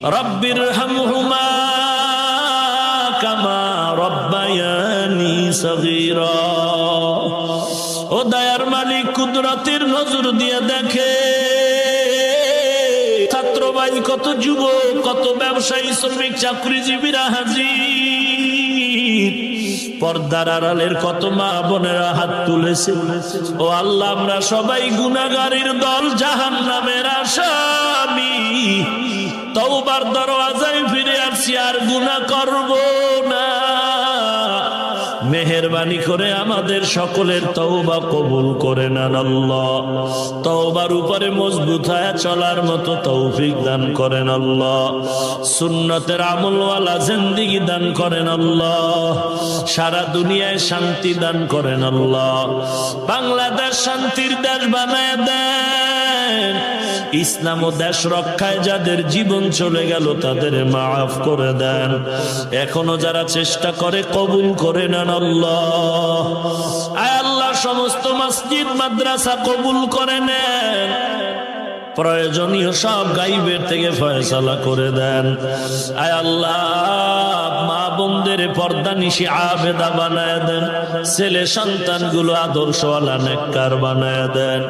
রব্বিরহামহুমা কামা রব্বায়ানি সগীরা। ও দয়ার মালিক, কুদরতের নজর দিয়ে দেখে ছাত্র ভাই, কত যুবক, কত ব্যবসায়ী, শ্রমিক, চাকরিজীবীরা হাজির, পর্দার আড়ালের কত মা বোনেরা হাত তুলেছে। ও আল্লাহ, আমরা সবাই গুনাহগারের দল, জাহান্নামের আসামি। তওবার দরওয়াজায় ফিরে আসছি, আর গুনাহ করব না। মেহেরবানি করে আমাদের সকলের তওবা কবুল করে নেন আল্লাহ। তওবার উপরে মজবুত হয়ে চলার মতো তৌফিক দান করেন আল্লাহ। সুন্নতের আমলওয়ালা জিন্দেগি দান করেন আল্লাহ। সারা দুনিয়ায় শান্তি দান করেন আল্লাহ। বাংলাদেশ শান্তির দেশ বানায় দেন। ইসলাম ও দেশ রক্ষায় যাদের জীবন চলে গেল তাদের মাফ করে দেন। এখনো যারা চেষ্টা করে কবুল করে নেন আল্লাহ। আয় আল্লাহ, সমস্ত মসজিদ মাদ্রাসা কবুল করে নেন। প্রয়োজনীয় সব গাইবের থেকে ফয়সালা করে দেন। আয় আল্লাহ, মা বোনদের পর্দা নিশি আবেদা বানায় দেন। ছেলে সন্তানগুলো আদর্শওয়ালা নেককার বানায় দেন।